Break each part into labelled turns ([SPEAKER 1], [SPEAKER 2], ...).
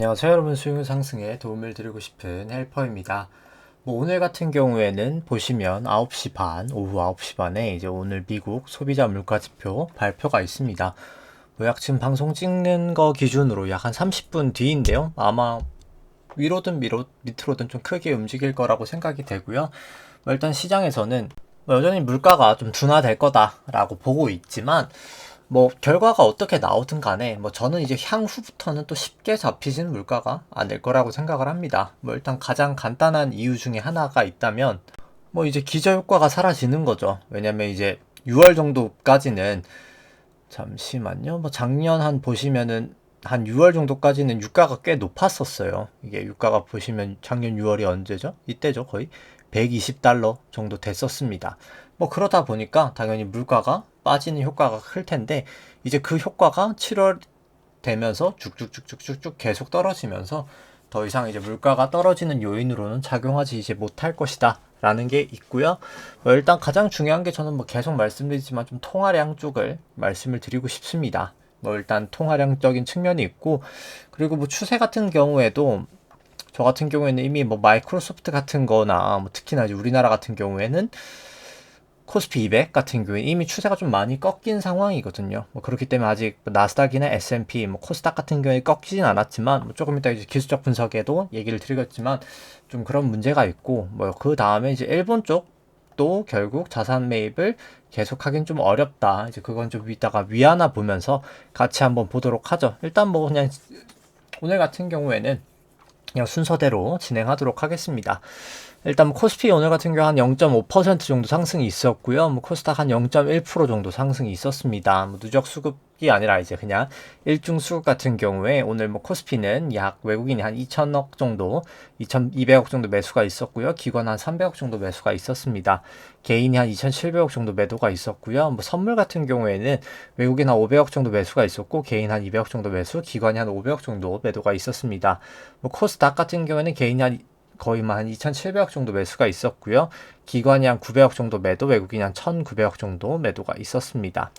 [SPEAKER 1] 안녕하세요 여러분, 수익률 상승에 도움을 드리고 싶은 헬퍼입니다. 오늘 같은 경우에는 보시면 9시 반, 오후 9시 반에 이제 오늘 미국 소비자 물가지표 발표가 있습니다. 약 지금 방송 찍는 거 기준으로 약 한 30분 뒤인데요. 아마 위로든 밑으로든 좀 크게 움직일 거라고 생각이 되고요. 일단 시장에서는 여전히 물가가 좀 둔화될 거다라고 보고 있지만 결과가 어떻게 나오든 간에 저는 이제 향후부터는 또 쉽게 잡히진 물가가 아닐 거라고 생각을 합니다. 일단 가장 간단한 이유 중에 하나가 있다면 이제 기저효과가 사라지는 거죠. 왜냐면 이제 6월 정도까지는, 잠시만요, 작년 한 보시면은 한 6월 정도까지는 유가가 꽤 높았었어요. 이게 유가가 보시면 작년 6월이 언제죠? 이때죠. 거의 120달러 정도 됐었습니다. 그러다 보니까 당연히 물가가 빠지는 효과가 클 텐데, 이제 그 효과가 7월 되면서 쭉쭉쭉쭉쭉 계속 떨어지면서 더 이상 이제 물가가 떨어지는 요인으로는 작용하지 이제 못할 것이다 라는 게 있고요. 일단 가장 중요한 게, 저는 계속 말씀드리지만 좀 통화량 쪽을 말씀을 드리고 싶습니다. 일단 통화량적인 측면이 있고, 그리고 추세 같은 경우에도 저 같은 경우에는 이미 마이크로소프트 같은 거나 특히나 이제 우리나라 같은 경우에는 코스피 200 같은 경우에 이미 추세가 좀 많이 꺾인 상황이거든요. 그렇기 때문에 아직 나스닥이나 S&P, 코스닥 같은 경우에 꺾이진 않았지만, 조금 이따 이제 기술적 분석에도 얘기를 드리겠지만 좀 그런 문제가 있고, 그 다음에 이제 일본 쪽도 결국 자산 매입을 계속하긴 좀 어렵다. 이제 그건 좀 이따가 위안화 보면서 같이 한번 보도록 하죠. 일단 그냥 오늘 같은 경우에는 그냥 순서대로 진행하도록 하겠습니다. 일단 코스피 오늘 같은 경우 한 0.5% 정도 상승이 있었고요. 코스닥 한 0.1% 정도 상승이 있었습니다. 누적 수급이 아니라 이제 그냥 일중 수급 같은 경우에 오늘 코스피는 약 외국인이 한 2천억 정도, 2,200억 정도 매수가 있었고요. 기관 한 300억 정도 매수가 있었습니다. 개인이 한 2,700억 정도 매도가 있었고요. 선물 같은 경우에는 외국인 한 500억 정도 매수가 있었고, 개인 한 200억 정도 매수, 기관이 한 500억 정도 매도가 있었습니다. 코스닥 같은 경우에는 개인이 한 거의 한 2,700억 정도 매수가 있었고요. 기관이 한 900억 정도 매도, 외국인이 한 1,900억 정도 매도가 있었습니다.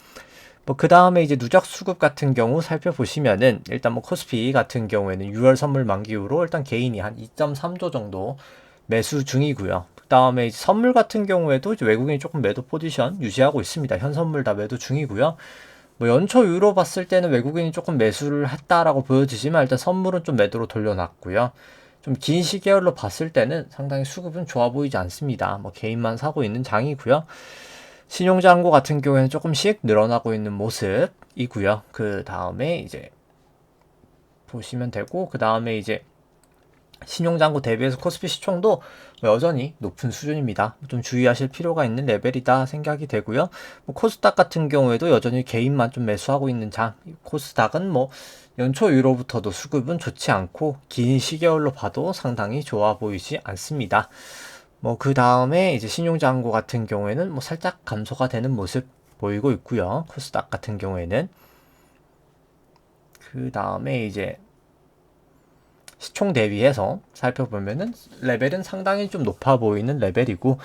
[SPEAKER 1] 그 다음에 이제 누적 수급 같은 경우 살펴보시면은, 일단 코스피 같은 경우에는 6월 선물 만기 후로 일단 개인이 한 2.3조 정도 매수 중이고요. 그 다음에 이제 선물 같은 경우에도 이제 외국인이 조금 매도 포지션 유지하고 있습니다. 현 선물 다 매도 중이고요. 연초 이후로 봤을 때는 외국인이 조금 매수를 했다라고 보여지지만, 일단 선물은 좀 매도로 돌려놨고요. 좀 긴 시계열로 봤을 때는 상당히 수급은 좋아 보이지 않습니다. 개인만 사고 있는 장이고요. 신용잔고 같은 경우에는 조금씩 늘어나고 있는 모습이고요. 그 다음에 이제 보시면 되고, 그 다음에 이제 신용잔고 대비해서 코스피 시총도 여전히 높은 수준입니다. 좀 주의하실 필요가 있는 레벨이다 생각이 되고요. 코스닥 같은 경우에도 여전히 개인만 좀 매수하고 있는 장. 코스닥은 연초 이후로부터도 수급은 좋지 않고, 긴 시계열로 봐도 상당히 좋아 보이지 않습니다. 그 다음에 이제 신용잔고 같은 경우에는 살짝 감소가 되는 모습 보이고 있고요. 코스닥 같은 경우에는. 그 다음에 이제 시총 대비해서 살펴보면은 레벨은 상당히 좀 높아 보이는 레벨이고,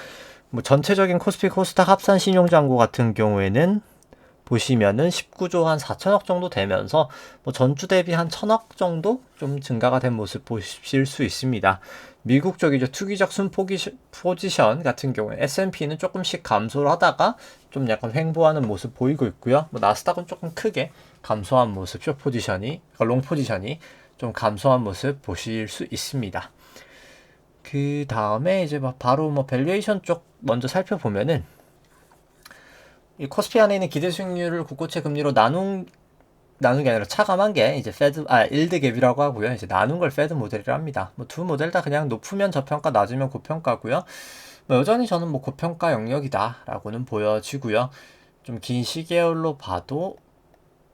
[SPEAKER 1] 전체적인 코스피 코스닥 합산 신용잔고 같은 경우에는 보시면은 19조 한 4천억 정도 되면서 전주 대비 한 1천억 정도 좀 증가가 된 모습 보실 수 있습니다. 미국 쪽이죠. 투기적 포지션 같은 경우에 S&P는 조금씩 감소를 하다가 좀 약간 횡보하는 모습 보이고 있고요. 나스닥은 조금 크게 감소한 모습, 숏 포지션이, 그러니까 롱 포지션이 좀 감소한 모습 보실 수 있습니다. 그 다음에 이제 바로 밸류에이션 쪽 먼저 살펴보면은, 이 코스피 안에 있는 기대 수익률을 국고채 금리로 나눈 게 아니라 차감한 게 이제 일드 갭이라고 하고요. 이제 나눈 걸 패드 모델이라 합니다. 두 모델 다 그냥 높으면 저평가, 낮으면 고평가고요. 여전히 저는 고평가 영역이다라고는 보여지고요. 좀 긴 시계열로 봐도,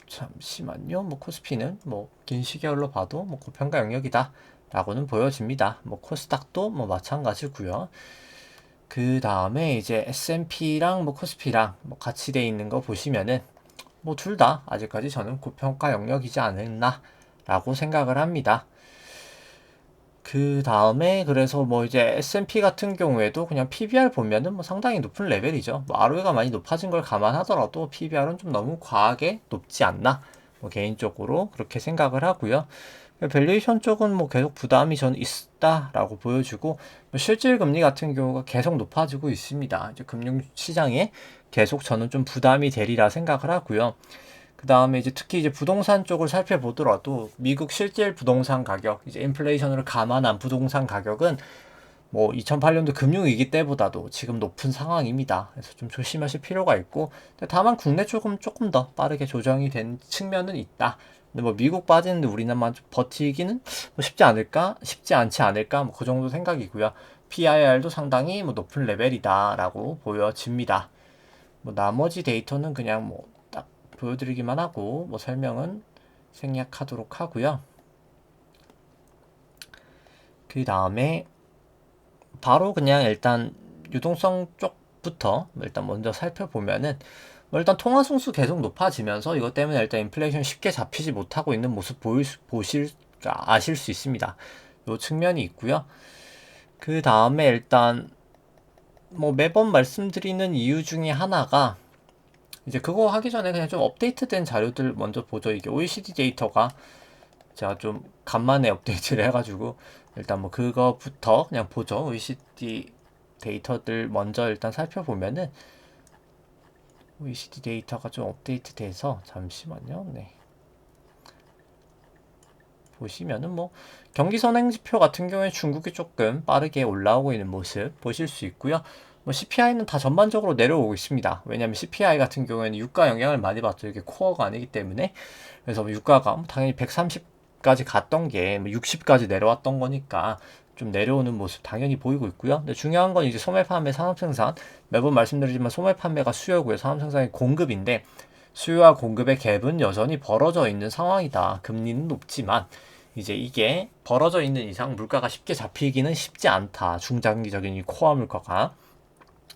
[SPEAKER 1] 잠시만요. 코스피는 긴 시계열로 봐도 고평가 영역이다라고는 보여집니다. 코스닥도 마찬가지고요. 그 다음에 이제 S&P랑 코스피랑 같이 돼 있는 거 보시면은 둘 다 아직까지 저는 고평가 영역이지 않았나 라고 생각을 합니다. 그 다음에 그래서 이제 S&P 같은 경우에도 그냥 PBR 보면은 상당히 높은 레벨이죠. ROE가 많이 높아진 걸 감안하더라도 PBR은 좀 너무 과하게 높지 않나, 개인적으로 그렇게 생각을 하고요. 밸류에이션 쪽은 뭐 계속 부담이 전 있다라고 보여지고, 뭐 실질 금리 같은 경우가 계속 높아지고 있습니다. 이제 금융 시장에 계속 저는 좀 부담이 되리라 생각을 하고요. 그 다음에 이제 특히 이제 부동산 쪽을 살펴보더라도 미국 실질 부동산 가격, 이제 인플레이션을 감안한 부동산 가격은 뭐 2008년도 금융위기 때보다도 지금 높은 상황입니다. 그래서 좀 조심하실 필요가 있고, 다만 국내 쪽은 조금 더 빠르게 조정이 된 측면은 있다. 근데 뭐 미국 빠지는데 우리나라만 버티기는 뭐 쉽지 않을까? 쉽지 않지 않을까? 뭐 그 정도 생각이고요. PIR도 상당히 뭐 높은 레벨이다라고 보여집니다. 뭐 나머지 데이터는 그냥 뭐 딱 보여드리기만 하고 뭐 설명은 생략하도록 하고요. 그 다음에 바로 그냥 일단 유동성 쪽부터 일단 먼저 살펴보면은 뭐 일단 통화 승수 계속 높아지면서 이것 때문에 일단 인플레이션 쉽게 잡히지 못하고 있는 모습 아실 수 있습니다. 요 측면이 있고요. 그 다음에 일단 뭐 매번 말씀드리는 이유 중에 하나가 이제 그거 하기 전에 그냥 좀 업데이트된 자료들 먼저 보죠. 이게 OECD 데이터가 제가 좀 간만에 업데이트를 해가지고 일단 뭐 그거부터 그냥 보죠. OECD 데이터들 먼저 일단 살펴보면은 OECD 데이터가 좀 업데이트 돼서 잠시만요. 네. 보시면은 뭐 경기 선행 지표 같은 경우에 중국이 조금 빠르게 올라오고 있는 모습 보실 수 있고요. 뭐 CPI는 다 전반적으로 내려오고 있습니다. 왜냐하면 CPI 같은 경우에는 유가 영향을 많이 받죠. 이게 코어가 아니기 때문에. 그래서 뭐 유가가 뭐 당연히 130까지 갔던 게 60까지 내려왔던 거니까 좀 내려오는 모습 당연히 보이고 있고요. 근데 중요한 건 이제 소매 판매, 산업 생산. 매번 말씀드리지만 소매 판매가 수요고요. 산업 생산이 공급인데 수요와 공급의 갭은 여전히 벌어져 있는 상황이다. 금리는 높지만 이제 이게 벌어져 있는 이상 물가가 쉽게 잡히기는 쉽지 않다. 중장기적인 이 코어 물가가.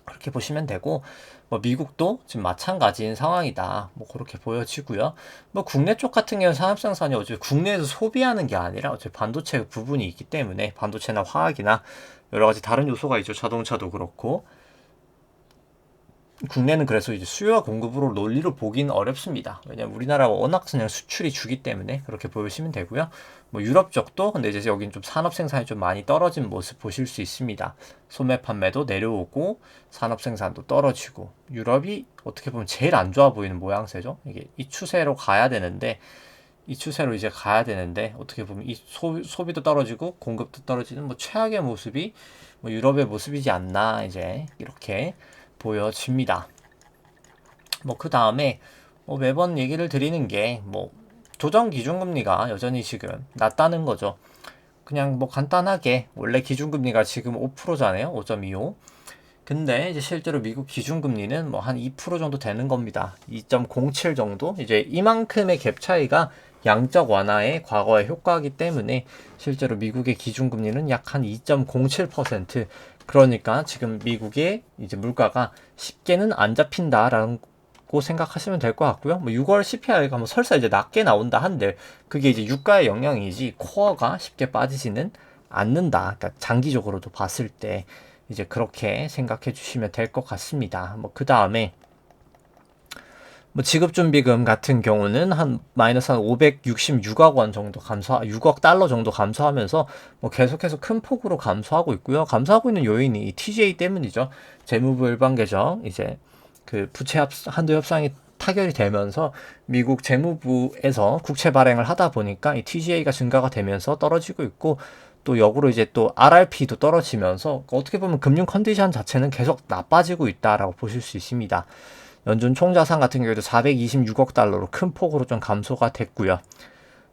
[SPEAKER 1] 그렇게 보시면 되고, 뭐 미국도 지금 마찬가지인 상황이다. 뭐 그렇게 보여지고요. 뭐 국내 쪽 같은 경우는 산업생산이 어차피 국내에서 소비하는 게 아니라 어차피 반도체 부분이 있기 때문에 반도체나 화학이나 여러 가지 다른 요소가 있죠. 자동차도 그렇고. 국내는 그래서 이제 수요와 공급으로 논리를 보긴 어렵습니다. 왜냐면 우리나라가 워낙 그냥 수출이 주기 때문에 그렇게 보시면 되고요. 뭐 유럽 쪽도 근데 이제 여긴 좀 산업 생산이 좀 많이 떨어진 모습 보실 수 있습니다. 소매 판매도 내려오고 산업 생산도 떨어지고 유럽이 어떻게 보면 제일 안 좋아 보이는 모양새죠. 이게 이 추세로 가야 되는데 이 추세로 이제 가야 되는데 어떻게 보면 이 소비도 떨어지고 공급도 떨어지는 뭐 최악의 모습이 뭐 유럽의 모습이지 않나 이제 이렇게 보여집니다. 뭐 그 다음에 뭐 매번 얘기를 드리는 게 뭐 조정 기준금리가 여전히 지금 낮다는 거죠. 그냥 뭐 간단하게 원래 기준금리가 지금 5%잖아요. 5.25. 근데 이제 실제로 미국 기준금리는 뭐 한 2% 정도 되는 겁니다. 2.07 정도. 이제 이만큼의 갭 차이가 양적 완화의 과거의 효과이기 때문에 실제로 미국의 기준금리는 약 한 2.07%. 그러니까 지금 미국의 이제 물가가 쉽게는 안 잡힌다라고 생각하시면 될 것 같고요. 뭐 6월 CPI가 뭐 설사 이제 낮게 나온다 한들 그게 이제 유가의 영향이지 코어가 쉽게 빠지지는 않는다. 그러니까 장기적으로도 봤을 때 이제 그렇게 생각해 주시면 될 것 같습니다. 뭐 그 다음에 뭐 지급준비금 같은 경우는 한 마이너스 한 566억 원 정도 6억 달러 정도 감소하면서 뭐 계속해서 큰 폭으로 감소하고 있고요. 감소하고 있는 요인이 TGA 때문이죠. 재무부 일반 계정 이제 그 부채 한도 협상이 타결이 되면서 미국 재무부에서 국채 발행을 하다 보니까 이 TGA가 증가가 되면서 떨어지고 있고 또 역으로 이제 또 RRP도 떨어지면서 어떻게 보면 금융 컨디션 자체는 계속 나빠지고 있다라고 보실 수 있습니다. 연준 총자산 같은 경우에도 426억 달러로 큰 폭으로 좀 감소가 됐고요.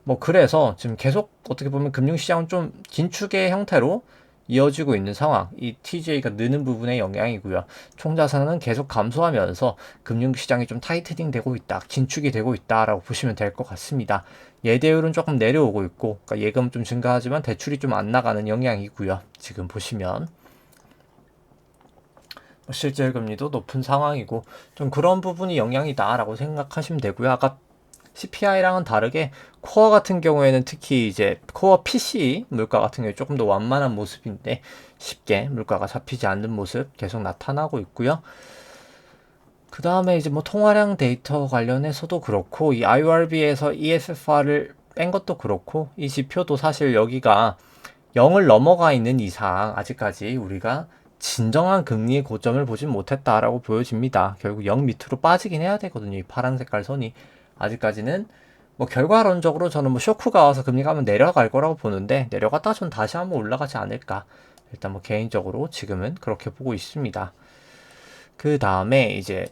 [SPEAKER 1] 뭐 그래서 지금 계속 어떻게 보면 금융시장은 좀 긴축의 형태로 이어지고 있는 상황. 이 TJ가 느는 부분의 영향이고요. 총자산은 계속 감소하면서 금융시장이 좀 타이트닝 되고 있다. 긴축이 되고 있다라고 보시면 될 것 같습니다. 예대율은 조금 내려오고 있고 그러니까 예금 좀 증가하지만 대출이 좀 안 나가는 영향이고요. 지금 보시면 실질 금리도 높은 상황이고 좀 그런 부분이 영향이다라고 생각하시면 되고요. 아까 CPI랑은 다르게 코어 같은 경우에는 특히 이제 코어 PC 물가 같은 경우에 조금 더 완만한 모습인데 쉽게 물가가 잡히지 않는 모습 계속 나타나고 있고요. 그 다음에 이제 뭐 통화량 데이터 관련해서도 그렇고 이 IORB에서 ESFR을 뺀 것도 그렇고 이 지표도 사실 여기가 0을 넘어가 있는 이상 아직까지 우리가 진정한 금리의 고점을 보진 못했다라고 보여집니다. 결국 0 밑으로 빠지긴 해야 되거든요. 이 파란 색깔 선이. 아직까지는 뭐 결과론적으로 저는 뭐 쇼크가 와서 금리가 한번 내려갈 거라고 보는데 내려갔다가 전 다시 한번 올라가지 않을까. 일단 뭐 개인적으로 지금은 그렇게 보고 있습니다. 그 다음에 이제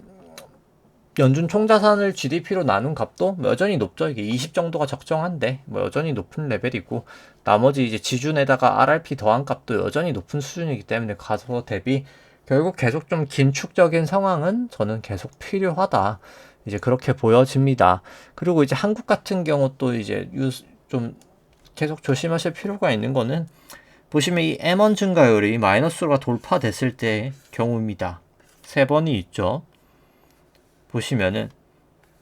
[SPEAKER 1] 연준 총자산을 GDP로 나눈 값도 여전히 높죠. 이게 20 정도가 적정한데 뭐 여전히 높은 레벨이고 나머지 이제 지준에다가 RRP 더한 값도 여전히 높은 수준이기 때문에 가서 대비 결국 계속 좀 긴축적인 상황은 저는 계속 필요하다. 이제 그렇게 보여집니다. 그리고 이제 한국 같은 경우 또 이제 좀 계속 조심하실 필요가 있는 거는 보시면 이 M1 증가율이 마이너스가 돌파됐을 때 경우입니다. 3번이 있죠. 보시면은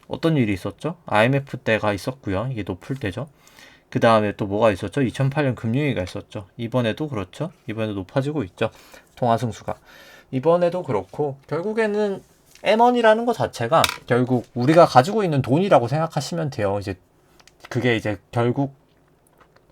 [SPEAKER 1] 어떤 일이 있었죠? IMF 때가 있었고요. 이게 높을 때죠. 그 다음에 또 뭐가 있었죠? 2008년 금융위기가 있었죠. 이번에도 그렇죠. 이번에도 높아지고 있죠. 통화승수가. 이번에도 그렇고 결국에는 M1이라는 것 자체가 결국 우리가 가지고 있는 돈이라고 생각하시면 돼요. 이제 그게 이제 결국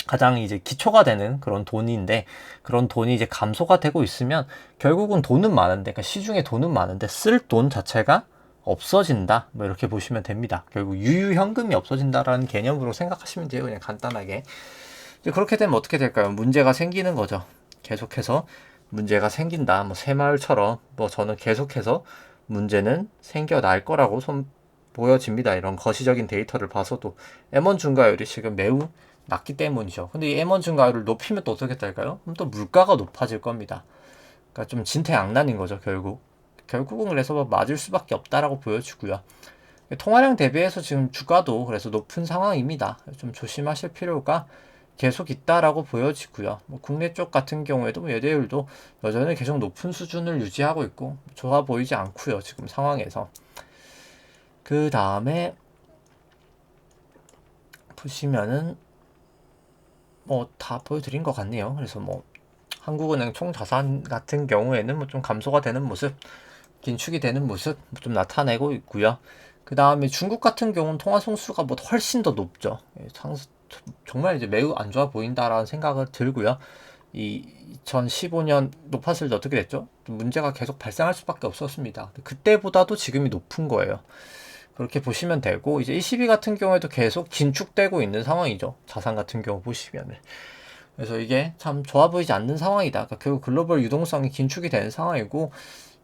[SPEAKER 1] 가장 이제 기초가 되는 그런 돈인데 그런 돈이 이제 감소가 되고 있으면 결국은 돈은 많은데 그러니까 시중에 돈은 많은데 쓸 돈 자체가 없어진다. 뭐 이렇게 보시면 됩니다. 결국 유유현금이 없어진다라는 개념으로 생각하시면 돼요. 그냥 간단하게. 이제 그렇게 되면 어떻게 될까요? 문제가 생기는 거죠. 계속해서 문제가 생긴다. 뭐 새마을처럼 뭐 저는 계속해서 문제는 생겨날 거라고 보여집니다. 이런 거시적인 데이터를 봐서도 M1 증가율이 지금 매우 낮기 때문이죠. 근데 이 M1 증가율을 높이면 또 어떻게 될까요? 그럼 또 물가가 높아질 겁니다. 그러니까 좀 진퇴양난인 거죠, 결국은 그래서 뭐 맞을 수밖에 없다라고 보여지고요. 통화량 대비해서 지금 주가도 그래서 높은 상황입니다. 좀 조심하실 필요가 계속 있다라고 보여지고요. 뭐 국내 쪽 같은 경우에도 뭐 예대율도 여전히 계속 높은 수준을 유지하고 있고 좋아 보이지 않고요. 지금 상황에서. 그 다음에 보시면은 뭐 다 보여드린 것 같네요. 그래서 뭐 한국은행 총자산 같은 경우에는 뭐 좀 감소가 되는 모습, 긴축이 되는 모습 좀 나타내고 있고요. 그 다음에 중국 같은 경우는 통화 성수가 뭐 훨씬 더 높죠. 정말 이제 매우 안 좋아 보인다라는 생각을 들고요. 이 2015년 높았을 때 어떻게 됐죠? 문제가 계속 발생할 수밖에 없었습니다. 그때보다도 지금이 높은 거예요. 그렇게 보시면 되고 이제 ECB 같은 경우에도 계속 긴축되고 있는 상황이죠. 자산 같은 경우 보시면은. 그래서 이게 참 좋아 보이지 않는 상황이다. 그러니까 결국 글로벌 유동성이 긴축이 되는 상황이고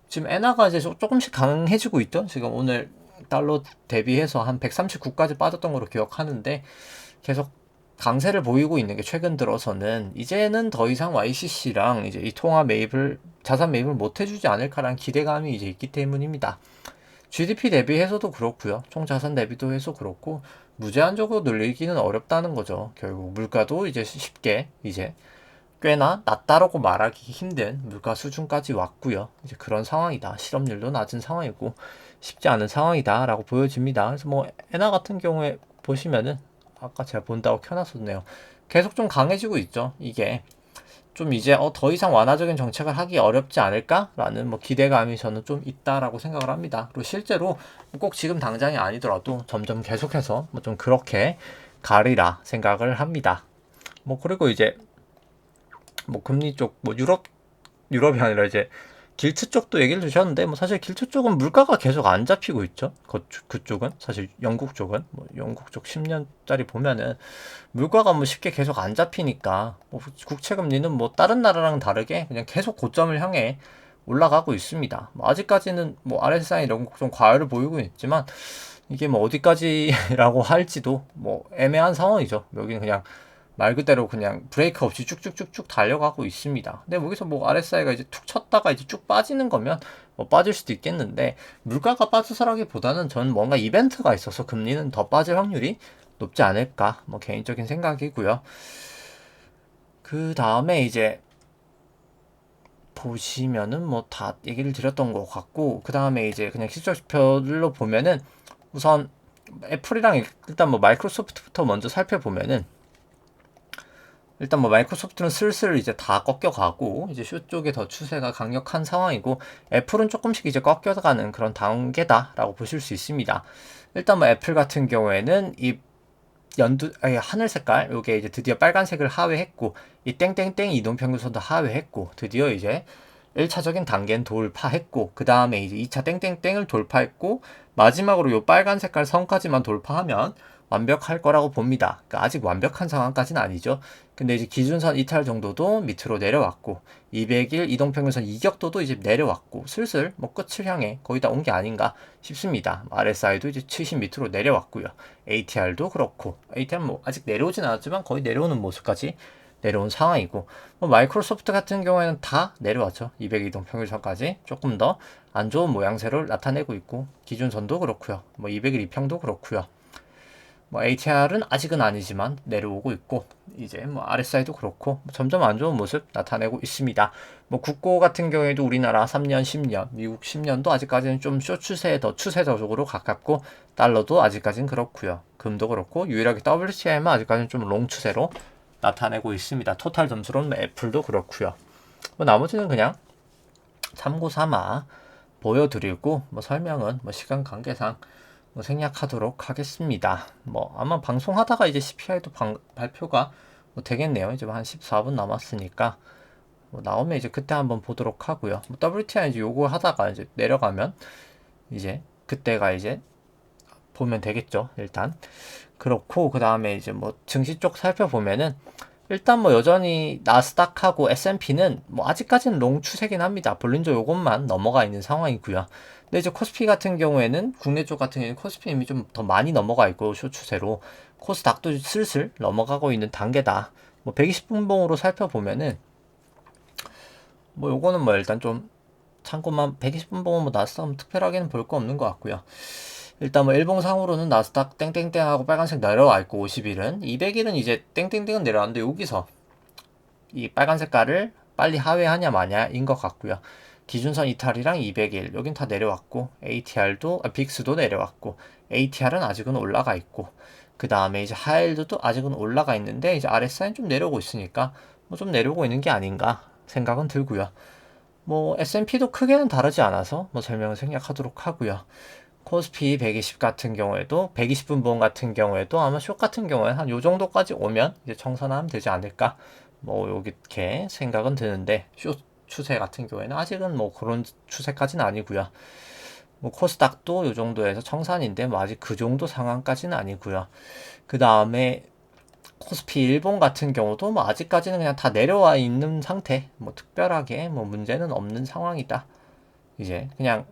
[SPEAKER 1] 지금 엔화가 이제 조금씩 강해지고 있죠. 지금 오늘 달러 대비해서 한 139까지 빠졌던 걸로 기억하는데 계속 강세를 보이고 있는 게 최근 들어서는 이제는 더 이상 YCC랑 이제 이 통화 매입을 자산 매입을 못 해주지 않을까라는 기대감이 이제 있기 때문입니다. GDP 대비해서도 그렇고요. 총 자산 대비도 해서 그렇고 무제한적으로 늘리기는 어렵다는 거죠. 결국 물가도 이제 쉽게 이제 꽤나 낮다라고 말하기 힘든 물가 수준까지 왔고요. 이제 그런 상황이다. 실업률도 낮은 상황이고 쉽지 않은 상황이다라고 보여집니다. 그래서 뭐 엔화 같은 경우에 보시면은 아까 제가 본다고 켜놨었네요. 계속 좀 강해지고 있죠. 이게 좀 이제 더 이상 완화적인 정책을 하기 어렵지 않을까라는 뭐 기대감이 저는 좀 있다라고 생각을 합니다. 그리고 실제로 꼭 지금 당장이 아니더라도 점점 계속해서 뭐 좀 그렇게 가리라 생각을 합니다. 뭐 그리고 이제 뭐 금리 쪽 뭐 유럽이 아니라 이제 길트 쪽도 얘기를 주셨는데 뭐 사실 길트 쪽은 물가가 계속 안 잡히고 있죠. 그쪽은 사실 영국 쪽은 뭐 영국 쪽 10년짜리 보면은 물가가 뭐 쉽게 계속 안 잡히니까 뭐 국채 금리는 뭐 다른 나라랑 다르게 그냥 계속 고점을 향해 올라가고 있습니다. 뭐 아직까지는 뭐 RSI 이런 거 좀 과열을 보이고 있지만 이게 뭐 어디까지라고 할지도 뭐 애매한 상황이죠. 여기는 그냥 말 그대로 그냥 브레이크 없이 쭉쭉쭉쭉 달려가고 있습니다. 근데 여기서 뭐 RSI가 이제 툭 쳤다가 이제 쭉 빠지는 거면 뭐 빠질 수도 있겠는데 물가가 빠져서라기보다는 저는 뭔가 이벤트가 있어서 금리는 더 빠질 확률이 높지 않을까 뭐 개인적인 생각이고요. 그 다음에 이제 보시면은 뭐 다 얘기를 드렸던 것 같고 그 다음에 이제 그냥 실적 지표들로 보면은 우선 애플이랑 일단 뭐 마이크로소프트부터 먼저 살펴보면은 일단 뭐 마이크로소프트는 슬슬 이제 다 꺾여가고 이제 쇼 쪽에 더 추세가 강력한 상황이고 애플은 조금씩 이제 꺾여가는 그런 단계다라고 보실 수 있습니다. 일단 뭐 애플 같은 경우에는 이 하늘 색깔, 요게 이제 드디어 빨간색을 하회했고, 이 땡땡땡 이동평균선도 하회했고, 드디어 이제 1차적인 단계는 돌파했고, 그 다음에 이제 2차 땡땡땡을 돌파했고, 마지막으로 요 빨간 색깔 선까지만 돌파하면 완벽할 거라고 봅니다. 그러니까 아직 완벽한 상황까지는 아니죠. 근데 이제 기준선 이탈 정도도 밑으로 내려왔고, 200일 이동평균선 이격도도 이제 내려왔고, 슬슬 뭐 끝을 향해 거의 다 온 게 아닌가 싶습니다. RSI도 이제 70 밑으로 내려왔고요. ATR도 그렇고, ATR은 뭐 아직 내려오진 않았지만 거의 내려오는 모습까지 내려온 상황이고, 뭐 마이크로소프트 같은 경우에는 다 내려왔죠. 200 이동평균선까지 조금 더 안 좋은 모양새를 나타내고 있고, 기준선도 그렇고요. 뭐 200일 이평도 그렇고요. 뭐 ATR은 아직은 아니지만 내려오고 있고, 이제 뭐 RSI도 그렇고 점점 안 좋은 모습 나타내고 있습니다. 뭐 국고 같은 경우에도 우리나라 3년, 10년, 미국 10년도 아직까지는 좀 쇼 추세에 더 추세적으로 가깝고, 달러도 아직까지는 그렇고요. 금도 그렇고, 유일하게 WTI만 아직까지는 좀 롱 추세로 나타내고 있습니다. 토탈 점수로는 애플도 그렇고요. 뭐 나머지는 그냥 참고 삼아 보여드리고, 뭐 설명은 뭐 시간 관계상 뭐 생략하도록 하겠습니다. 뭐 아마 방송하다가 이제 CPI도 발표가 뭐 되겠네요. 이제 한 14분 남았으니까 뭐 나오면 이제 그때 한번 보도록 하고요. 뭐 WTI 이제 요거 하다가 이제 내려가면 이제 그때가 이제 보면 되겠죠. 일단 그렇고, 그 다음에 이제 뭐 증시 쪽 살펴보면은 일단 뭐 여전히 나스닥하고 S&P는 뭐 아직까지는 롱 추세긴 합니다. 볼린저 요것만 넘어가 있는 상황이고요. 근데 이제 코스피 같은 경우에는, 국내 쪽 같은 경우에는 코스피 이미 좀 더 많이 넘어가 있고, 쇼 추세로 코스닥도 슬슬 넘어가고 있는 단계다. 뭐 120분봉으로 살펴보면은 뭐 요거는 뭐 일단 좀 참고만, 120분봉은 뭐 나스닥은 특별하게는 볼 거 없는 것 같고요. 일단 뭐 일봉상으로는 나스닥 땡땡땡하고 빨간색 내려와 있고, 50일은 200일은 이제 땡땡땡은 내려왔는데, 여기서 이 빨간 색깔을 빨리 하회하냐 마냐인 것 같고요. 기준선 이탈이랑 200일 여긴 다 내려왔고, ATR도 빅스도 내려왔고, ATR은 아직은 올라가 있고, 그 다음에 이제 하일드도 아직은 올라가 있는데, 이제 RSI는 좀 내려오고 있으니까 뭐 좀 내려오고 있는 게 아닌가 생각은 들고요. 뭐 S&P도 크게는 다르지 않아서 뭐 설명을 생략하도록 하고요. 코스피 120 같은 경우에도, 120분봉 같은 경우에도 아마 숏 같은 경우에 한 요 정도까지 오면 이제 청산하면 되지 않을까, 뭐 이렇게 생각은 드는데, 숏 추세 같은 경우에는 아직은 뭐 그런 추세까지는 아니고요. 뭐 코스닥도 요 정도에서 청산인데 뭐 아직 그 정도 상황까지는 아니고요. 그 다음에 코스피 일본 같은 경우도 뭐 아직까지는 그냥 다 내려와 있는 상태, 뭐 특별하게 뭐 문제는 없는 상황이다. 이제 그냥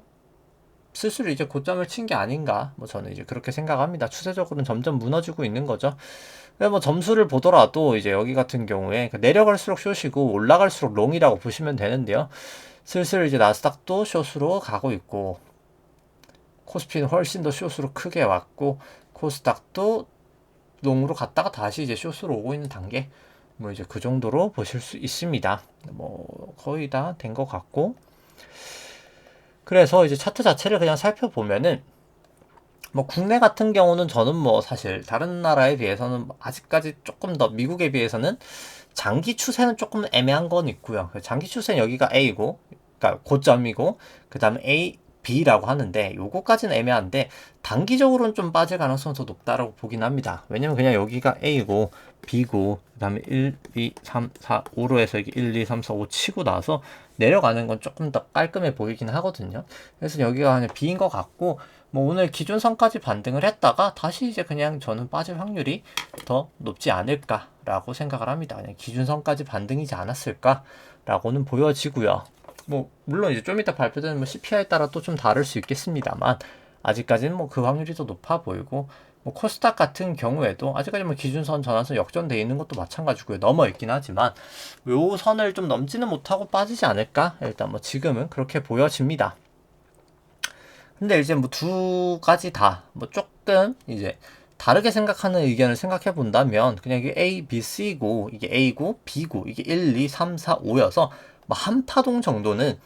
[SPEAKER 1] 슬슬 이제 고점을 친 게 아닌가, 뭐 저는 이제 그렇게 생각합니다. 추세적으로는 점점 무너지고 있는 거죠. 뭐 점수를 보더라도 이제 여기 같은 경우에 내려갈수록 숏이고 올라갈수록 롱이라고 보시면 되는데요. 슬슬 이제 나스닥도 숏으로 가고 있고, 코스피는 훨씬 더 숏으로 크게 왔고, 코스닥도 롱으로 갔다가 다시 이제 숏으로 오고 있는 단계, 뭐 이제 그 정도로 보실 수 있습니다. 뭐 거의 다 된 것 같고, 그래서 이제 차트 자체를 그냥 살펴보면은, 뭐 국내 같은 경우는 저는 뭐 사실 다른 나라에 비해서는 아직까지 조금 더, 미국에 비해서는 장기 추세는 조금 애매한 건 있고요. 장기 추세는 여기가 A고, 그러니까 고점이고, 그 다음에 A, B라고 하는데 요거까지는 애매한데, 단기적으로는 좀 빠질 가능성이 더 높다라고 보긴 합니다. 왜냐면 그냥 여기가 A고 B고, 그 다음에 1, 2, 3, 4, 5로 해서 이게 1, 2, 3, 4, 5 치고 나서 내려가는 건 조금 더 깔끔해 보이긴 하거든요. 그래서 여기가 그냥 B인 것 같고, 뭐 오늘 기준선까지 반등을 했다가 다시 이제 그냥 저는 빠질 확률이 더 높지 않을까라고 생각을 합니다. 그냥 기준선까지 반등이지 않았을까라고는 보여지고요. 뭐 물론 이제 좀 이따 발표되는 뭐 CPI에 따라 또 좀 다를 수 있겠습니다만, 아직까지는 뭐 그 확률이 더 높아 보이고, 뭐 코스닥 같은 경우에도 아직까지 뭐 기준선 전환선 역전돼 있는 것도 마찬가지고요. 넘어 있긴 하지만 요 선을 좀 넘지는 못하고 빠지지 않을까, 일단 뭐 지금은 그렇게 보여집니다. 근데 이제 뭐 두 가지 다 뭐 조금 이제 다르게 생각하는 의견을 생각해 본다면, 그냥 이게 A, B, C고, 이게 A고 B고, 이게 1, 2, 3, 4, 5여서 뭐 한 파동 정도는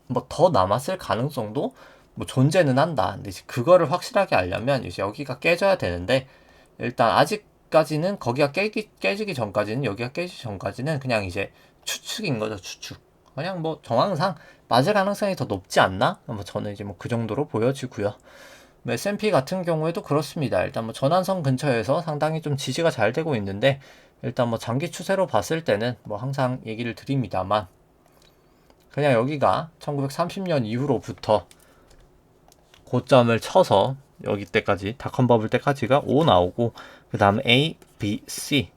[SPEAKER 1] 뭐 더 남았을 가능성도 뭐 존재는 한다. 근데 이제 그거를 확실하게 알려면 이제 여기가 깨져야 되는데, 일단 아직까지는 거기가 깨지기 전까지는, 여기가 깨지기 전까지는 그냥 이제 추측인 거죠, 추측. 그냥 뭐 정황상 맞을 가능성이 더 높지 않나? 뭐 저는 이제 뭐 그 정도로 보여지고요. S&P 같은 경우에도 그렇습니다. 일단 뭐 전환선 근처에서 상당히 좀 지지가 잘 되고 있는데, 일단 뭐 장기 추세로 봤을 때는 뭐 항상 얘기를 드립니다만, 그냥 여기가 1930년 이후로부터 고점을 쳐서 여기 때까지, 닷컴 버블 때까지가 O 나오고, 그 다음 A, B, C,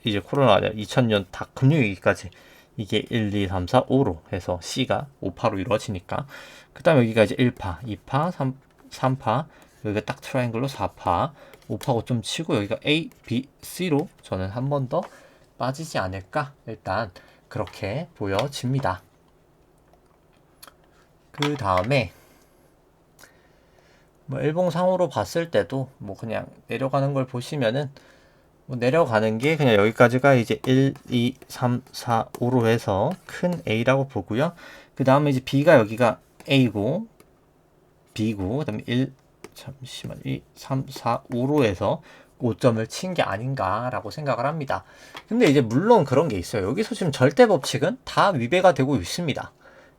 [SPEAKER 1] 이제 코로나 아니라 2000년 다 금융위기까지 이게 1, 2, 3, 4, 5로 해서 C가 5파로 이루어지니까, 그 다음 여기가 이제 1파, 2파, 3파, 여기가 딱 트라이앵글로 4파, 5파 고점 치고 여기가 A, B, C로 저는 한 번 더 빠지지 않을까, 일단 그렇게 보여집니다. 그 다음에 뭐 일봉상으로 봤을 때도 뭐 그냥 내려가는 걸 보시면은, 뭐 내려가는 게 그냥 여기까지가 이제 1, 2, 3, 4, 5로 해서 큰 A라고 보고요. 그 다음에 이제 B가 여기가 A고 B고, 그 다음에 1, 3, 4, 5로 해서 5점을 친 게 아닌가라고 생각을 합니다. 근데 이제 물론 그런 게 있어요. 여기서 지금 절대 법칙은 다 위배가 되고 있습니다.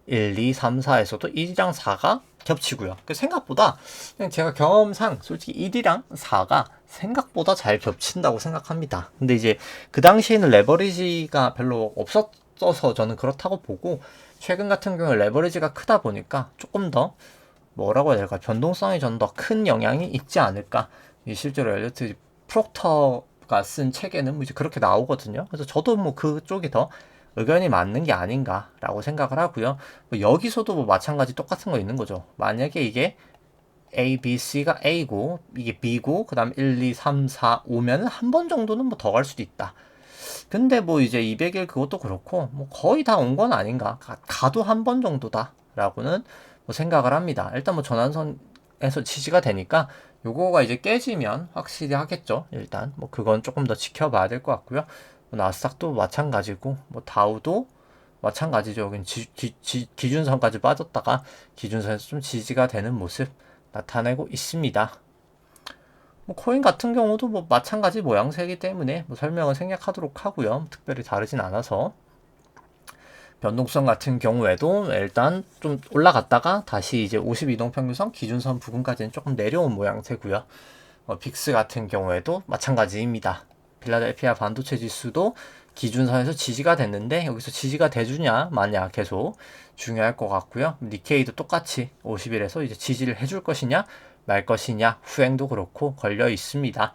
[SPEAKER 1] 1, 2, 3, 4에서도 1이랑 4가 겹치고요. 생각보다 그냥 제가 경험상 솔직히 1이랑 4가 생각보다 잘 겹친다고 생각합니다. 근데 이제 그 당시에는 레버리지가 별로 없었어서 저는 그렇다고 보고, 최근 같은 경우에 레버리지가 크다 보니까 조금 더 뭐라고 해야 될까, 변동성이 좀 더 큰 영향이 있지 않을까. 실제로 엘리어트 프록터가 쓴 책에는 뭐 이제 그렇게 나오거든요. 그래서 저도 뭐 그쪽이 더 의견이 맞는 게 아닌가라고 생각을 하고요. 뭐 여기서도 뭐 마찬가지 똑같은 거 있는 거죠. 만약에 이게 A, B, C가 A고 이게 B고 그 다음 1, 2, 3, 4, 5면은 한 번 정도는 뭐 더 갈 수도 있다. 근데 뭐 이제 200일 그것도 그렇고 뭐 거의 다 온 건 아닌가. 가도 한 번 정도다 라고는 뭐 생각을 합니다. 일단 뭐 전환선에서 지지가 되니까 요거가 이제 깨지면 확실히 하겠죠. 일단 뭐 그건 조금 더 지켜봐야 될 것 같고요. 뭐 나스닥도 마찬가지고 뭐 다우도 마찬가지죠. 여긴 기준선까지 빠졌다가 기준선에서 좀 지지가 되는 모습 나타내고 있습니다. 뭐 코인 같은 경우도 뭐 마찬가지 모양새이기 때문에 뭐 설명을 생략하도록 하고요. 특별히 다르진 않아서. 변동성 같은 경우에도 일단 좀 올라갔다가 다시 이제 52동 평균선 기준선 부근까지는 조금 내려온 모양새고요. 빅스 같은 경우에도 마찬가지입니다. 필라델피아 반도체 지수도 기준선에서 지지가 됐는데 여기서 지지가 돼주냐 마냐 계속 중요할 것 같고요. 니케이도 똑같이 50일에서 이제 지지를 해줄 것이냐 말 것이냐 후행도 그렇고 걸려 있습니다.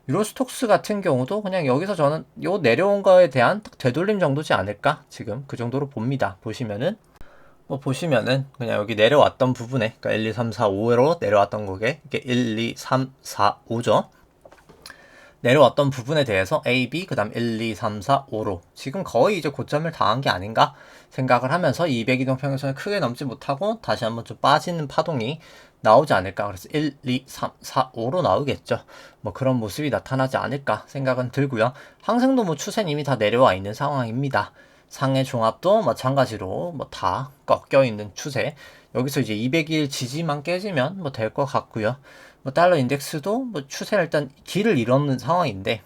[SPEAKER 1] 유로스톡스 같은 경우도 그냥 여기서 저는 요 내려온 거에 대한 되돌림 정도지 않을까, 지금 그 정도로 봅니다. 보시면은 그냥 여기 내려왔던 부분에, 그러니까 1, 2, 3, 4, 5로 내려왔던 거게 이게 1, 2, 3, 4, 5죠. 내려왔던 부분에 대해서 A, B, 그 다음 1, 2, 3, 4, 5로 지금 거의 이제 고점을 당한 게 아닌가 생각을 하면서 200이동 평균선을 크게 넘지 못하고 다시 한번 좀 빠지는 파동이 나오지 않을까. 그래서 1, 2, 3, 4, 5로 나오겠죠. 뭐 그런 모습이 나타나지 않을까 생각은 들고요. 항생도 뭐 추세는 이미 다 내려와 있는 상황입니다. 상해 종합도 마찬가지로 뭐 다 꺾여 있는 추세. 여기서 이제 200일 지지만 깨지면 뭐 될 것 같고요. 뭐 달러 인덱스도 뭐 추세를 일단 길을 잃었는 상황인데,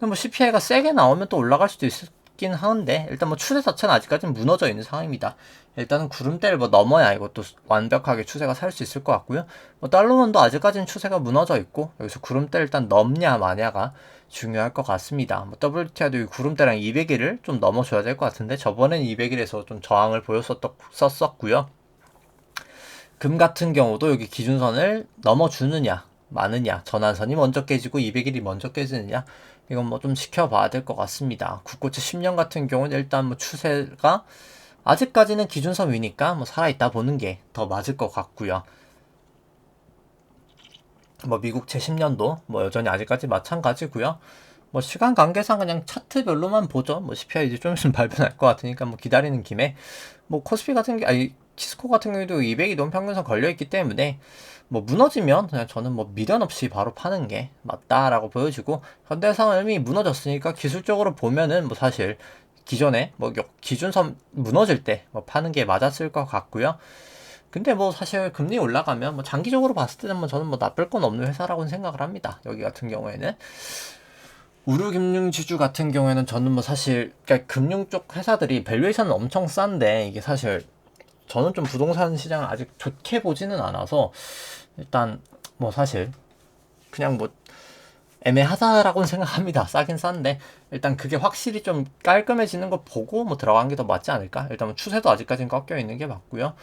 [SPEAKER 1] 뭐 CPI가 세게 나오면 또 올라갈 수도 있긴 하는데, 일단 뭐 추세 자체는 아직까지는 무너져 있는 상황입니다. 일단은 구름대를 뭐 넘어야 이것도 완벽하게 추세가 살 수 있을 것 같고요. 뭐 달러원도 아직까지는 추세가 무너져 있고, 여기서 구름대를 일단 넘냐 마냐가 중요할 것 같습니다. 뭐 WTI도 구름대랑 200일을 좀 넘어줘야 될 것 같은데, 저번엔 200일에서 좀 저항을 보였었고요. 금 같은 경우도 여기 기준선을 넘어주느냐 마느냐, 전환선이 먼저 깨지고 200일이 먼저 깨지느냐, 이건 뭐 좀 지켜봐야 될 것 같습니다. 국고채 10년 같은 경우는 일단 뭐 추세가 아직까지는 기준선 위니까 뭐 살아있다 보는 게 더 맞을 것 같고요. 뭐 미국채 10년도 뭐 여전히 아직까지 마찬가지고요. 뭐 시간 관계상 그냥 차트별로만 보죠. 뭐 CPI 이제 좀 있으면 발표날 것 같으니까 뭐 기다리는 김에, 뭐 코스피 같은 게 키스코 같은 경우에도 200이 넘은 평균선 걸려있기 때문에 뭐 무너지면 그냥 저는 뭐 미련 없이 바로 파는 게 맞다라고 보여지고, 현대산업이 무너졌으니까 기술적으로 보면은 뭐 사실 기존에 뭐 기준선 무너질 때 뭐 파는 게 맞았을 것 같고요. 근데 뭐 사실 금리 올라가면 뭐 장기적으로 봤을 때는 뭐 저는 뭐 나쁠 건 없는 회사라고는 생각을 합니다. 여기 같은 경우에는 우류금융지주 같은 경우에는 저는 뭐 사실 그러니까 금융 쪽 회사들이 밸류에이션은 엄청 싼데, 이게 사실 저는 좀 부동산 시장을 아직 좋게 보지는 않아서 일단 뭐 사실 그냥 뭐 애매하다라고는 생각합니다. 싸긴 싼데 일단 그게 확실히 좀 깔끔해지는 거 보고 뭐 들어간 게 더 맞지 않을까? 일단 뭐 추세도 아직까지는 꺾여 있는 게 맞고요.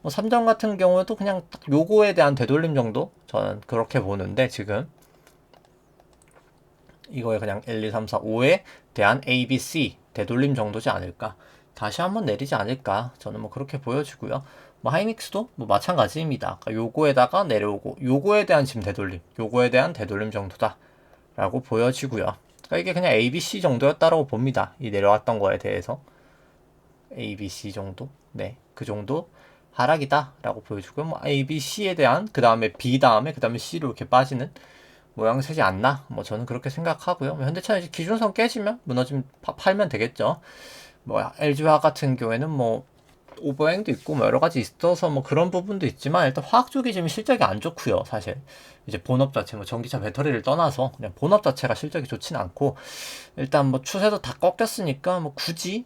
[SPEAKER 1] 뭐 삼성 같은 경우에도 그냥 딱 요거에 대한 되돌림 정도 저는 그렇게 보는데 지금 이거에 그냥 1, 2, 3, 4, 5에 대한 A, B, C 되돌림 정도지 않을까. 다시 한번 내리지 않을까. 저는 뭐 그렇게 보여지고요. 뭐 하이닉스도 뭐 마찬가지입니다. 그러니까 요거에다가 내려오고 요거에 대한 지금 되돌림, 요거에 대한 되돌림 정도다 라고 보여지고요. 그러니까 이게 그냥 A, B, C 정도였다라고 봅니다. 이 내려왔던 거에 대해서 A, B, C 정도, 네, 그 정도 하락이다라고 보여주고요. 뭐 A, B, C에 대한 그 다음에 B 다음에 그 다음에 C로 이렇게 빠지는 모양새지 않나? 뭐 저는 그렇게 생각하고요. 뭐 현대차는 이제 기준선 깨지면 무너지면 팔면 되겠죠. 뭐 LG화학 같은 경우에는 뭐 오버행도 있고 뭐 여러 가지 있어서 뭐 그런 부분도 있지만 일단 화학 쪽이 지금 실적이 안 좋고요. 사실 이제 본업 자체 뭐 전기차 배터리를 떠나서 그냥 본업 자체가 실적이 좋진 않고 일단 뭐 추세도 다 꺾였으니까 뭐 굳이인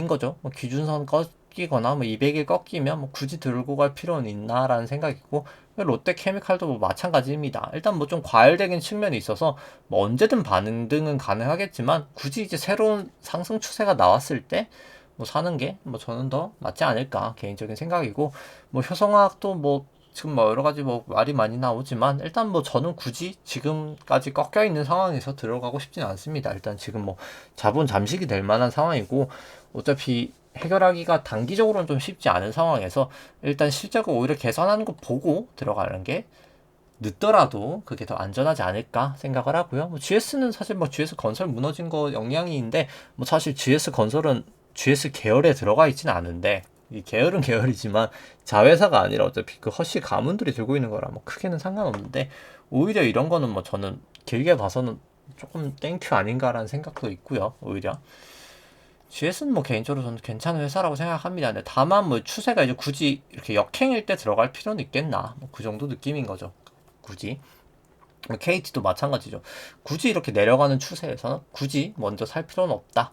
[SPEAKER 1] 거죠. 뭐 기준선 꺾이거나 뭐 200일 꺾이면 뭐 굳이 들고 갈 필요는 있나라는 생각이고 롯데케미칼도 뭐 마찬가지입니다. 일단 뭐 좀 과열되긴 측면이 있어서 뭐 언제든 반등은 가능하겠지만 굳이 이제 새로운 상승 추세가 나왔을 때 뭐 사는 게 뭐 저는 더 낫지 않을까 개인적인 생각이고 뭐 효성화학도 뭐 지금 뭐 여러 가지 뭐 말이 많이 나오지만 일단 뭐 저는 굳이 지금까지 꺾여 있는 상황에서 들어가고 싶진 않습니다. 일단 지금 뭐 자본 잠식이 될 만한 상황이고 어차피 해결하기가 단기적으로는 좀 쉽지 않은 상황에서 일단 실적을 오히려 개선하는 거 보고 들어가는 게 늦더라도 그게 더 안전하지 않을까 생각을 하고요. 뭐 GS는 사실 뭐 GS 건설 무너진 거 영향인데 뭐 사실 GS 건설은 GS 계열에 들어가 있지는 않은데 이 계열은 계열이지만 자회사가 아니라 어차피 그 허쉬 가문들이 들고 있는 거라 뭐 크게는 상관없는데 오히려 이런 거는 뭐 저는 길게 봐서는 조금 땡큐 아닌가라는 생각도 있고요. 오히려 GS는 뭐 개인적으로 저는 괜찮은 회사라고 생각합니다. 근데 다만 뭐 추세가 이제 굳이 이렇게 역행일 때 들어갈 필요는 있겠나 뭐 그 정도 느낌인 거죠. 굳이 KT도 마찬가지죠. 굳이 이렇게 내려가는 추세에서는 굳이 먼저 살 필요는 없다.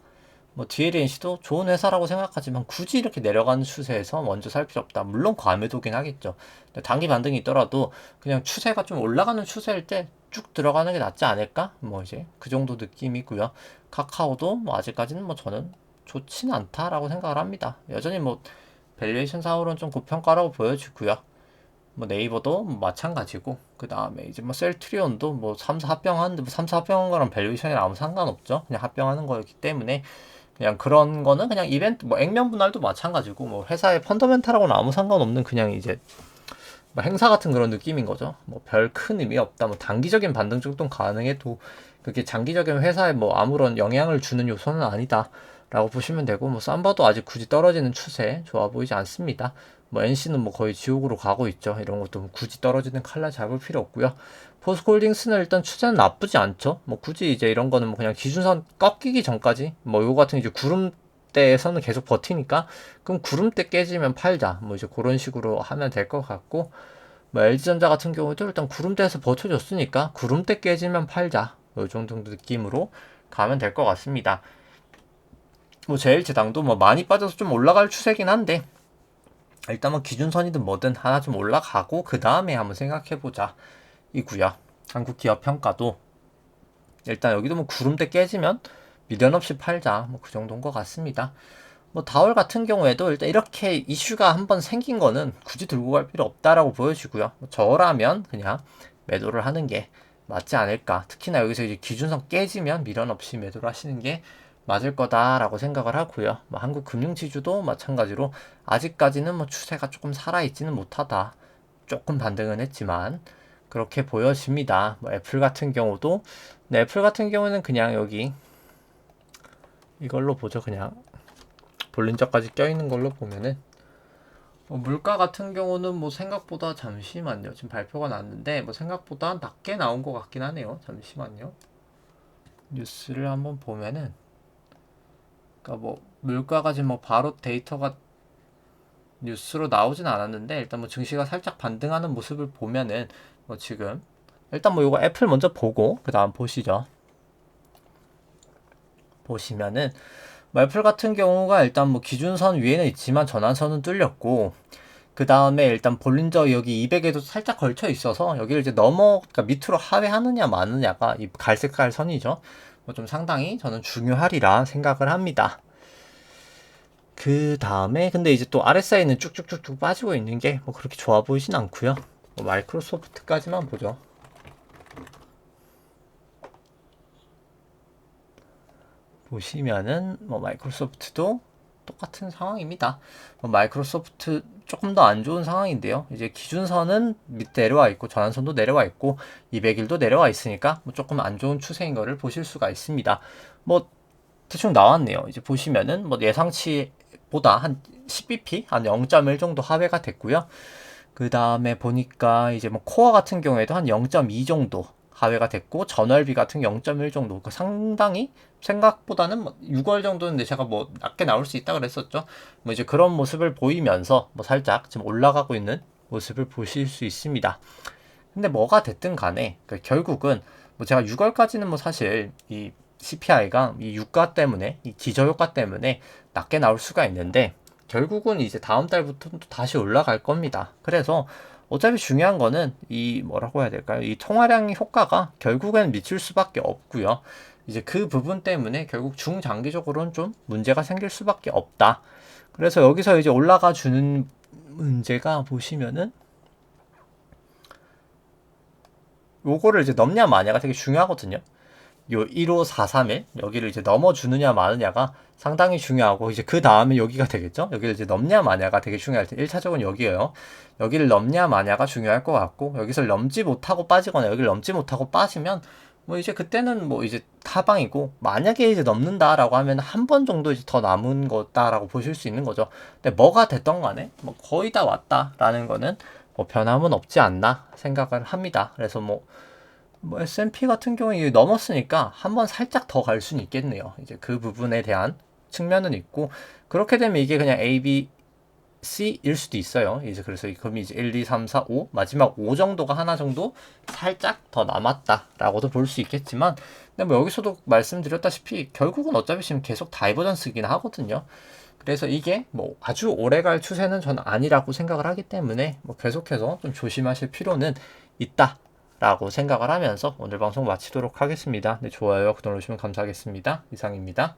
[SPEAKER 1] 뭐 DLNC도 좋은 회사라고 생각하지만 굳이 이렇게 내려가는 추세에서 먼저 살 필요 없다. 물론 과매도긴 하겠죠. 단기 반등이 있더라도 그냥 추세가 좀 올라가는 추세일 때 쭉 들어가는 게 낫지 않을까? 뭐 이제 그 정도 느낌이고요. 카카오도 뭐 아직까지는 뭐 저는 좋지는 않다라고 생각을 합니다. 여전히 뭐 밸류에이션 상으로는 좀 고평가라고 보여지고요. 뭐 네이버도 뭐 마찬가지고 그 다음에 이제 뭐 셀트리온도 뭐 3사 합병하는데 뭐 3사 합병한 거랑 밸류에이션이랑 아무 상관없죠. 그냥 합병하는 거였기 때문에 그냥 그런 거는 그냥 이벤트 뭐 액면 분할도 마찬가지고 뭐 회사의 펀더멘탈하고는 아무 상관없는 그냥 이제 뭐 행사 같은 그런 느낌인 거죠. 뭐 별 큰 의미 없다. 뭐 단기적인 반등 정도는 가능해도 그게 장기적인 회사에 뭐 아무런 영향을 주는 요소는 아니다. 라고 보시면 되고 뭐 삼바도 아직 굳이 떨어지는 추세 좋아 보이지 않습니다. 뭐 NC는 뭐 거의 지옥으로 가고 있죠. 이런 것도 뭐 굳이 떨어지는 칼날 잡을 필요 없고요. 포스코홀딩스는 일단 추세는 나쁘지 않죠. 뭐 굳이 이제 이런 거는 뭐 그냥 기준선 꺾이기 전까지 뭐 요거 같은 이제 구름대에서는 계속 버티니까 그럼 구름대 깨지면 팔자. 뭐 이제 그런 식으로 하면 될 것 같고 뭐 LG전자 같은 경우도 일단 구름대에서 버텨줬으니까 구름대 깨지면 팔자. 요 정도 느낌으로 가면 될 것 같습니다. 뭐 제일제당도 뭐 많이 빠져서 좀 올라갈 추세긴 한데 일단 뭐 기준선이든 뭐든 하나 좀 올라가고 그 다음에 한번 생각해보자 이구요. 한국기업평가도 일단 여기도 뭐 구름대 깨지면 미련 없이 팔자 뭐 그 정도인 것 같습니다. 뭐 다월 같은 경우에도 일단 이렇게 이슈가 한번 생긴 거는 굳이 들고 갈 필요 없다라고 보여지고요. 뭐 저라면 그냥 매도를 하는 게 맞지 않을까. 특히나 여기서 이제 기준선 깨지면 미련 없이 매도를 하시는 게 맞을 거다라고 생각을 하고요. 뭐 한국 금융지주도 마찬가지로 아직까지는 뭐 추세가 조금 살아있지는 못하다. 조금 반등은 했지만 그렇게 보여집니다. 뭐 애플 같은 경우도 네, 애플 같은 경우는 그냥 여기 이걸로 보죠. 그냥 볼린저까지 껴있는 걸로 보면은 물가 같은 경우는 뭐 생각보다 잠시만요. 지금 발표가 났는데 뭐 생각보다 낮게 나온 것 같긴 하네요. 잠시만요. 뉴스를 한번 보면은 그러니까 뭐 물가가 지금 뭐 바로 데이터가 뉴스로 나오진 않았는데 일단 뭐 증시가 살짝 반등하는 모습을 보면은 뭐 지금 일단 뭐 요거 애플 먼저 보고 그 다음 보시죠. 보시면은 뭐 애플 같은 경우가 일단 뭐 기준선 위에는 있지만 전환선은 뚫렸고 그 다음에 일단 볼린저 여기 200에도 살짝 걸쳐 있어서 여기를 이제 그러니까 밑으로 하회하느냐 마느냐가 이 갈색깔 선이죠. 뭐 좀 상당히 저는 중요하리라 생각을 합니다. 그 다음에 근데 이제 또 RSI는 쭉쭉쭉쭉 빠지고 있는 게 뭐 그렇게 좋아 보이진 않고요. 뭐 마이크로소프트까지만 보죠. 보시면은 뭐 마이크로소프트도 똑같은 상황입니다. 뭐 마이크로소프트 조금 더 안 좋은 상황인데요. 이제 기준선은 밑에 내려와 있고 전환선도 내려와 있고 200일도 내려와 있으니까 뭐 조금 안 좋은 추세인 거를 보실 수가 있습니다. 뭐 대충 나왔네요. 이제 보시면은 뭐 예상치보다 한 10bp 한 0.1 정도 하회가 됐고요. 그 다음에 보니까 이제 뭐 코어 같은 경우에도 한 0.2 정도 하회가 됐고 전월비 같은 0.1 정도 상당히 생각보다는 뭐 6월 정도인데 제가 뭐 낮게 나올 수 있다 그랬었죠. 뭐 이제 그런 모습을 보이면서 뭐 살짝 지금 올라가고 있는 모습을 보실 수 있습니다. 근데 뭐가 됐든 간에 그러니까 결국은 뭐 제가 6월까지는 뭐 사실 이 CPI가 이 유가 때문에 이 기저효과 때문에 낮게 나올 수가 있는데 결국은 이제 다음 달부터 또 다시 올라갈 겁니다. 그래서 어차피 중요한 거는 이 뭐라고 해야 될까요? 이 통화량 효과가 결국엔 미칠 수밖에 없고요. 이제 그 부분 때문에 결국 중장기적으로는 좀 문제가 생길 수밖에 없다. 그래서 여기서 이제 올라가 주는 문제가 보시면은 요거를 이제 넘냐 마냐가 되게 중요하거든요. 요 1543일 여기를 이제 넘어주느냐 마느냐가 상당히 중요하고 이제 그 다음에 여기가 되겠죠. 여기를 이제 넘냐 마냐가 되게 중요할 때 1차적으로 여기에요. 여기를 넘냐 마냐가 중요할 것 같고 여기서 넘지 못하고 빠지거나 여기를 넘지 못하고 빠지면 뭐 이제 그때는 뭐 이제 타방이고 만약에 이제 넘는다라고 하면 한 번 정도 이제 더 남은 거다라고 보실 수 있는 거죠. 근데 뭐가 됐던 간에 뭐 거의 다 왔다라는 거는 뭐 변함은 없지 않나 생각을 합니다. 그래서 뭐 S&P 같은 경우에 넘었으니까 한번 살짝 더 갈 수는 있겠네요. 이제 그 부분에 대한 측면은 있고 그렇게 되면 이게 그냥 A, B, C일 수도 있어요. 이제 그래서 그럼 이제 1, 2, 3, 4, 5 마지막 5 정도가 하나 정도 살짝 더 남았다라고도 볼 수 있겠지만 근데 뭐 여기서도 말씀드렸다시피 결국은 어차피 지금 계속 다이버전스긴 하거든요. 그래서 이게 뭐 아주 오래 갈 추세는 저는 아니라고 생각을 하기 때문에 뭐 계속해서 좀 조심하실 필요는 있다. 라고 생각을 하면서 오늘 방송 마치도록 하겠습니다. 네, 좋아요, 구독 눌러주시면 감사하겠습니다. 이상입니다.